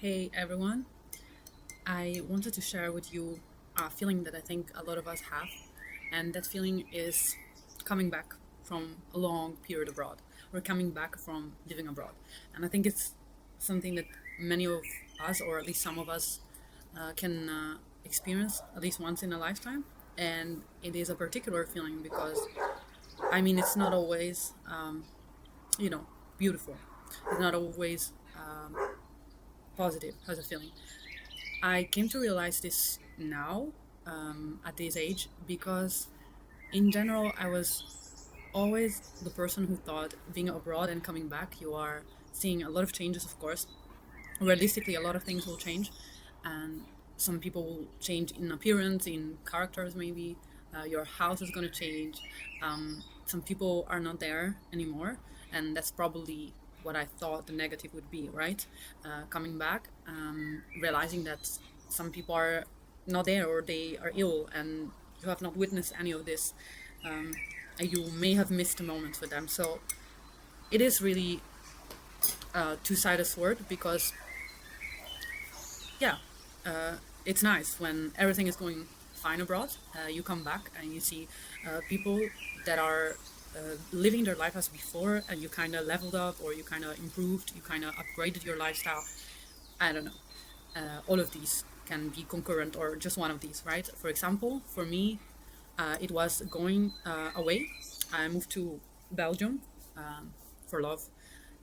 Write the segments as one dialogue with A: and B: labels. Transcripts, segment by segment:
A: Hey everyone, I wanted to share with you a feeling that I think a lot of us have, and that feeling is coming back from a long period abroad or coming back from living abroad. And I think it's something that many of us, or at least some of us, can experience at least once in a lifetime. And it is a particular feeling because, I mean, it's not always, you know, beautiful. It's not always positive as a feeling. I came to realize this now, at this age, because in general, I was always the person who thought being abroad and coming back, you are seeing a lot of changes, of course. Realistically, a lot of things will change, and some people will change in appearance, in characters, maybe. Your house is going to change. Some people are not there anymore, and that's probably what I thought the negative would be, right? Coming back, realizing that some people are not there or they are ill, and you have not witnessed any of this. And you may have missed a moment with them. So it is really a two-sided sword because yeah, it's nice when everything is going fine abroad. You come back and you see people that are living their life as before, and you kind of leveled up or you kind of improved, you kind of upgraded your lifestyle. I don't know. All of these can be concurrent or just one of these, right? For example, for me, it was going away. I moved to Belgium for love,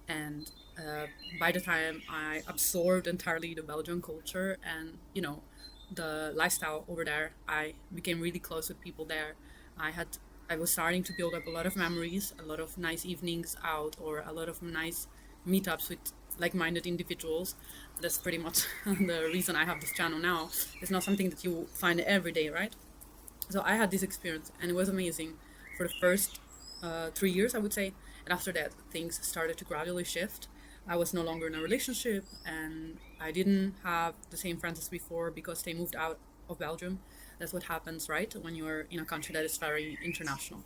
A: and uh, by the time I absorbed entirely the Belgian culture and the lifestyle over there, I became really close with people there. I had I was starting to build up a lot of memories, a lot of nice evenings out, or a lot of nice meetups with like-minded individuals. That's pretty much the reason I have this channel now. It's not something that you find every day, right? So I had this experience and it was amazing for the first 3 years, I would say. And after that, things started to gradually shift. I was no longer in a relationship and I didn't have the same friends as before because they moved out of Belgium. That's what happens, right? When you're in a country that is very international.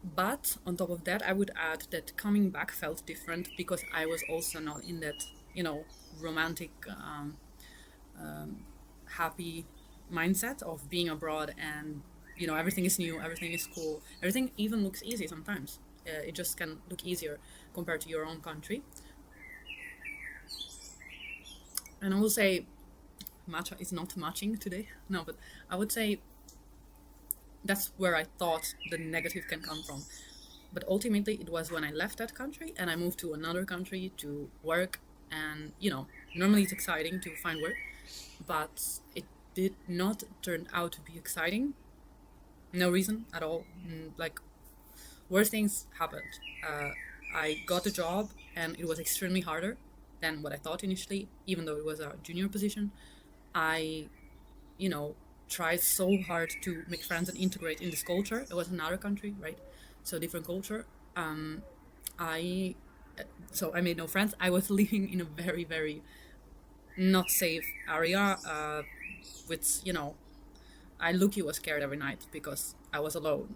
A: But on top of that, I would add that coming back felt different because I was also not in that, romantic, happy mindset of being abroad and everything is new, everything is cool, everything even looks easy sometimes. It just can look easier compared to your own country. And I will say matcha is not matching today. No, but I would say that's where I thought the negative can come from. But ultimately, it was when I left that country and I moved to another country to work. And, normally it's exciting to find work, but it did not turn out to be exciting. No reason at all. Like, worse things happened. Uh, I got a job and it was extremely harder than what I thought initially, even though it was a junior position. I, you know, tried so hard to make friends and integrate in this culture. It was another country, right? So different culture. I so I made no friends. I was living in a very, very not safe area, with I look was scared every night because I was alone.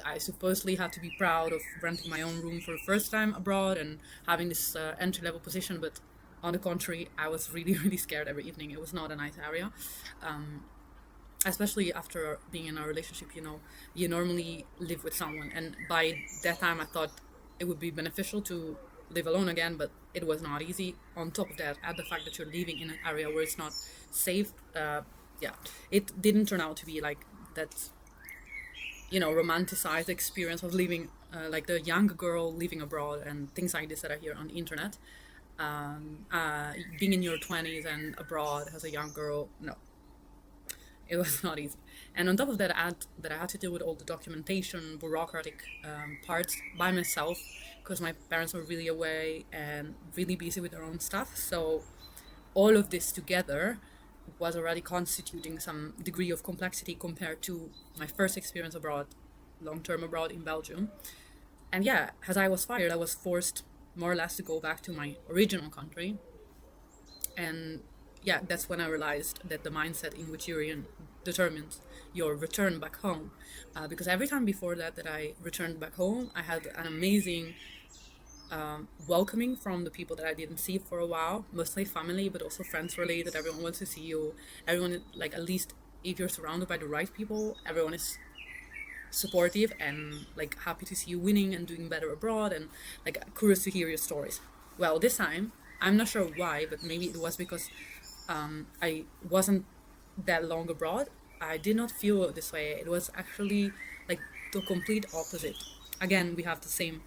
A: I supposedly had to be proud of renting my own room for the first time abroad and having this entry level position, but on the contrary, I was really, really scared every evening. It was not a nice area, especially after being in a relationship. You normally live with someone, and by that time, I thought it would be beneficial to live alone again, but it was not easy. On top of that, add the fact that you're living in an area where it's not safe. Yeah, it didn't turn out to be like that, romanticized experience of living, like the young girl living abroad and things like this that I hear on the internet. Being in your 20s and abroad as a young girl, no, it was not easy. And on top of that, I had to deal with all the documentation, bureaucratic parts by myself because my parents were really away and really busy with their own stuff. So all of this together was already constituting some degree of complexity compared to my first experience abroad, long term abroad in Belgium. And yeah, as I was fired, I was forced more or less to go back to my original country. And yeah, that's when I realized that the mindset in which you're in determines your return back home. Because every time before that I returned back home, I had an amazing welcoming from the people that I didn't see for a while, mostly family, but also friends related. Everyone wants to see you. Everyone, like, at least if you're surrounded by the right people, everyone is supportive and like happy to see you winning and doing better abroad and like curious to hear your stories. Well, this time, I'm not sure why, but maybe it was because I wasn't that long abroad. I did not feel this way. It was actually like the complete opposite. Again, we have the same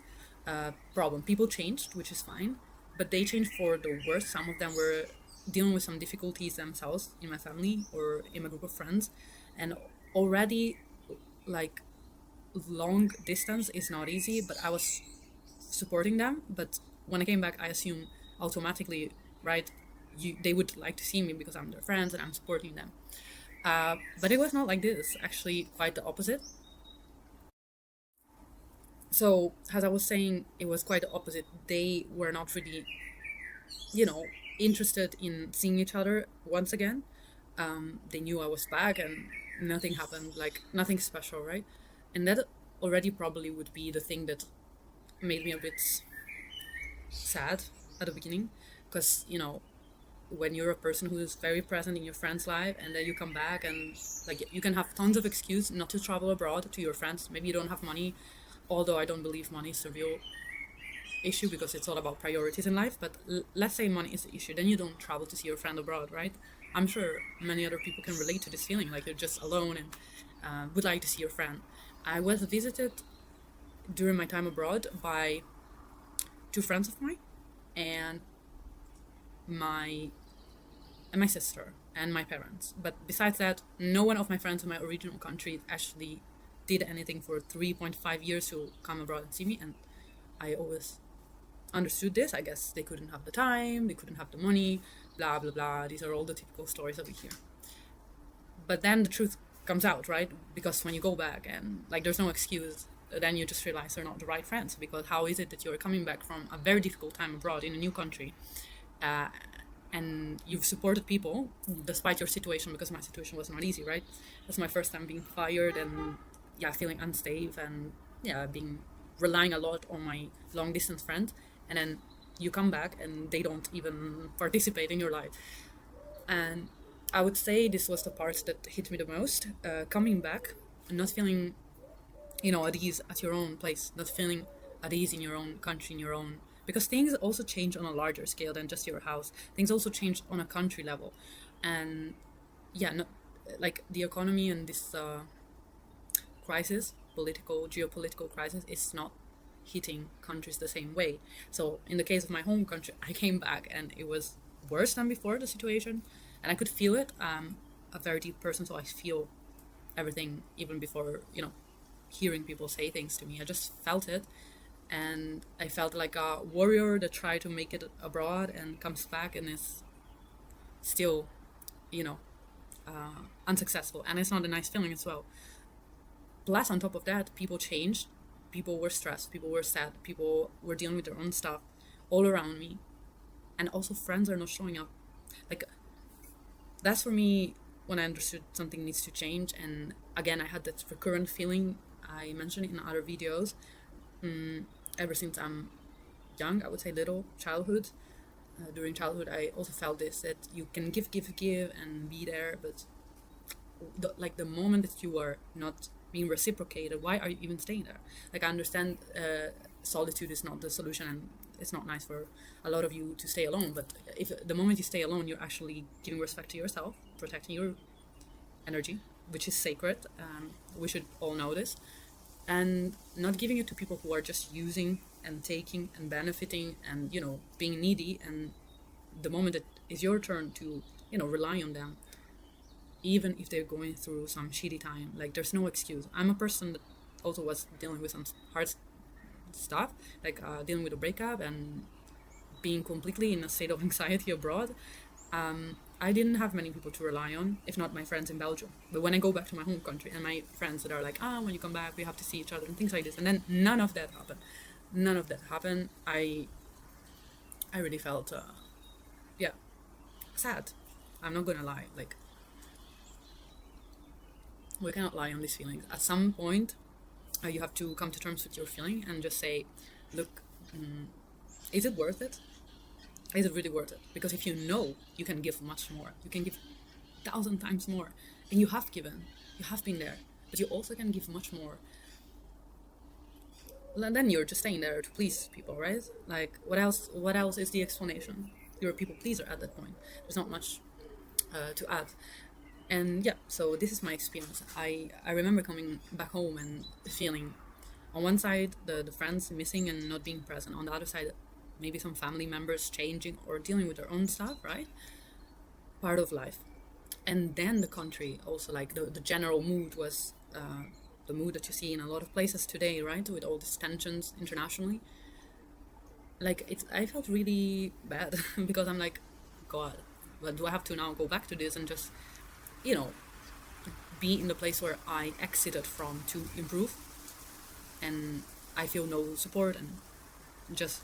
A: problem. People changed, which is fine, but they changed for the worse. Some of them were dealing with some difficulties themselves in my family or in my group of friends, and already like long distance is not easy. But I was supporting them. But when I came back, I assume automatically, right? They would like to see me because I'm their friends and I'm supporting them. But it was not like this. Actually, quite the opposite. So, as I was saying, it was quite the opposite. They were not really, you know, interested in seeing each other once again. They knew I was back and nothing happened, like nothing special, right? And that already probably would be the thing that made me a bit sad at the beginning. Because, when you're a person who is very present in your friend's life and then you come back and like you can have tons of excuse not to travel abroad to your friends. Maybe you don't have money, although I don't believe money is a real issue because it's all about priorities in life. But let's say money is the issue, then you don't travel to see your friend abroad, right? I'm sure many other people can relate to this feeling, like you're just alone and would like to see your friend. I was visited during my time abroad by two friends of mine and my my sister and my parents. But besides that, no one of my friends in my original country actually did anything for 3.5 years to come abroad and see me. And I always understood this. I guess they couldn't have the time, they couldn't have the money, blah, blah, blah. These are all the typical stories that we hear. But then the truth comes out, right? Because when you go back and like there's no excuse, then you just realize they're not the right friends. Because how is it that you're coming back from a very difficult time abroad in a new country, uh, and you've supported people despite your situation? Because my situation was not easy, right? That's my first time being fired and yeah, feeling unsafe and yeah, being relying a lot on my long distance friends, and then you come back and they don't even participate in your life. And I would say this was the part that hit me the most. Coming back and not feeling, at ease at your own place, not feeling at ease in your own country, in your own. Because things also change on a larger scale than just your house. Things also change on a country level. And yeah, not, like the economy and this crisis, geopolitical crisis, is not hitting countries the same way. So in the case of my home country, I came back and it was worse than before the situation, and I could feel it. A very deep person, so I feel everything even before hearing people say things to me. I just felt it, and I felt like a warrior that tried to make it abroad and comes back and is still, you know, unsuccessful, and it's not a nice feeling as well. Plus, on top of that, people changed. People were stressed. People were sad. People were dealing with their own stuff all around me. And also, friends are not showing up. Like, that's for me when I understood something needs to change. And again, I had that recurrent feeling. I mentioned it in other videos. Ever since I'm young, I would say little, childhood. During childhood, I also felt this that you can give, give, give, and be there, but the moment that you are not being reciprocated, why are you even staying there? Like, I understand solitude is not the solution, and it's not nice for a lot of you to stay alone, but if the moment you stay alone, you're actually giving respect to yourself, protecting your energy, which is sacred. We should all know this, and not giving it to people who are just using and taking and benefiting and being needy. And the moment that is your turn to rely on them, even if they're going through some shitty time, like there's no excuse. I'm a person that also was dealing with some hard stuff, like dealing with a breakup and being completely in a state of anxiety abroad. I didn't have many people to rely on, if not my friends in Belgium. But when I go back to my home country and my friends that are like, when you come back, we have to see each other and things like this, and then none of that happened. None of that happened. I really felt, yeah, sad. I'm not gonna lie. Like, we cannot lie on these feelings. At some point, you have to come to terms with your feeling and just say, look, Is it worth it? Is it really worth it? Because if you know you can give much more, you can give 1,000 times more, and you have given, you have been there, but you also can give much more. Then you're just staying there to please people, right? Like, what else? What else is the explanation? You're a people pleaser at that point. There's not much to add. And yeah, so this is my experience. I remember coming back home and feeling, on one side, the friends missing and not being present. On the other side, maybe some family members changing or dealing with their own stuff, right? Part of life. And then the country also, like the general mood was the mood that you see in a lot of places today, right? With all these tensions internationally. Like, I felt really bad because I'm like, God, but do I have to now go back to this and just, you know, be in the place where I exited from to improve? And I feel no support and just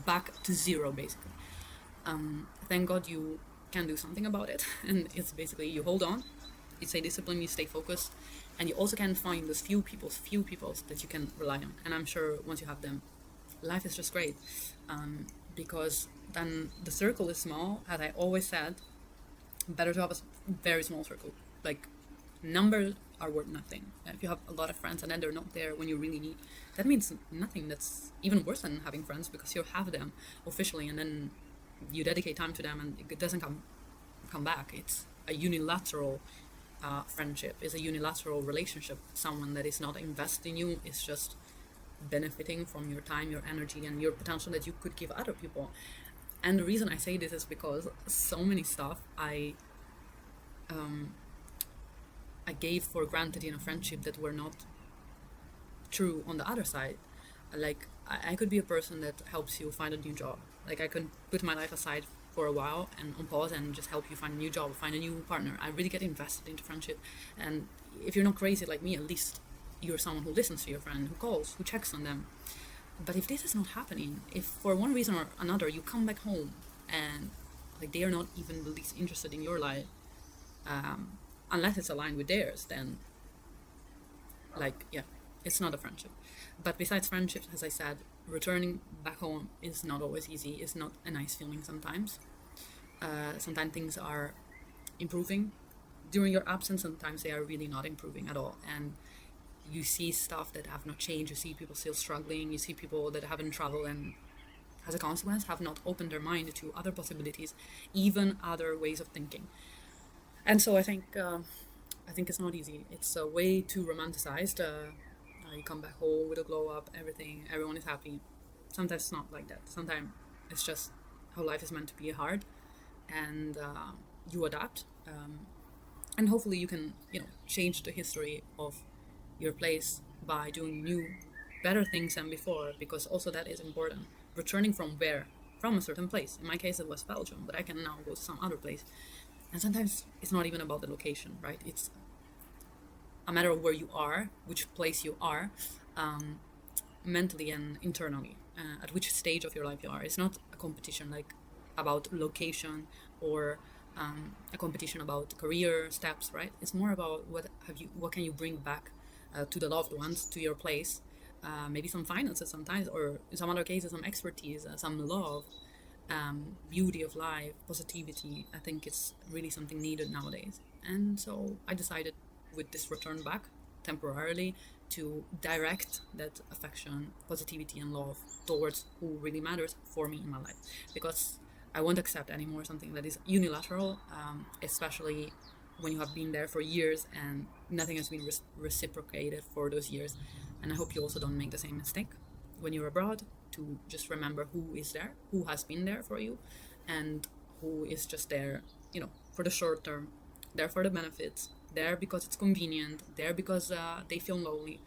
A: back to zero, basically. Thank God you can do something about it. And it's basically you hold on, you stay disciplined, you stay focused, and you also can find those few people that you can rely on. And I'm sure once you have them, life is just great. Because then the circle is small, as I always said, better to have a very small circle. Like, numbers are worth nothing. If you have a lot of friends and then they're not there when you really need, that means nothing. That's even worse than having friends, because you have them officially and then you dedicate time to them and it doesn't come back. It's a unilateral friendship. It's a unilateral relationship. Someone that is not invested in you is just benefiting from your time, your energy, and your potential that you could give other people. And the reason I say this is because so many stuff I gave for granted in a friendship that were not true on the other side. Like, I could be a person that helps you find a new job. Like, I could put my life aside for a while and on pause and just help you find a new job, find a new partner. I really get invested into friendship. And if you're not crazy like me, at least you're someone who listens to your friend, who calls, who checks on them. But if this is not happening, if for one reason or another you come back home and like they are not even the least interested in your life, unless it's aligned with theirs, then like, yeah, it's not a friendship. But besides friendships, as I said, returning back home is not always easy. It's not a nice feeling sometimes. Sometimes things are improving during your absence. Sometimes they are really not improving at all. And you see stuff that have not changed. You see people still struggling. You see people that haven't traveled and, as a consequence, have not opened their mind to other possibilities, even other ways of thinking. And so I think it's not easy. It's way too romanticized. You come back home with a glow up, everything, everyone is happy. Sometimes it's not like that. Sometimes it's just how life is meant to be hard, and you adapt. And hopefully you can, change the history of your place by doing new, better things than before, because also that is important. Returning from where? From a certain place. In my case, it was Belgium, but I can now go to some other place. And sometimes it's not even about the location, right? It's a matter of where you are, which place you are, mentally and internally, at which stage of your life you are. It's not a competition like about location or a competition about career steps, right? It's more about what can you bring back to the loved ones, to your place. Maybe some finances sometimes, or in some other cases, some expertise, some love, beauty of life, positivity. I think it's really something needed nowadays. And so I decided with this return back temporarily to direct that affection, positivity, and love towards who really matters for me in my life. Because I won't accept anymore something that is unilateral, especially when you have been there for years and nothing has been reciprocated for those years. And I hope you also don't make the same mistake when you're abroad, to just remember who is there, who has been there for you, and who is just there, for the short term, there for the benefits, there because it's convenient, there because they feel lonely.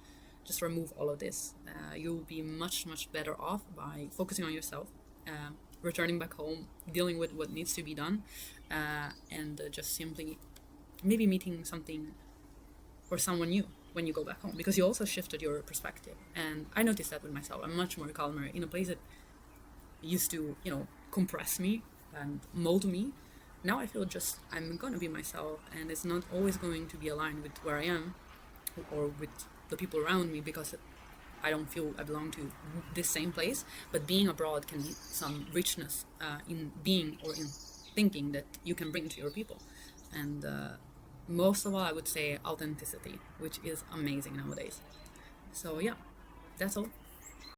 A: Just remove all of this. You'll be much, much better off by focusing on yourself, returning back home, dealing with what needs to be done, and just simply maybe meeting something or someone new when you go back home, because you also shifted your perspective. And I noticed that with myself. I'm much more calmer in a place that used to, compress me and mold me. Now I feel just I'm gonna be myself, and it's not always going to be aligned with where I am or with the people around me, because I don't feel I belong to this same place. But being abroad can be some richness in being or in thinking that you can bring to your people. And most of all, I would say authenticity, which is amazing nowadays. So yeah, that's all.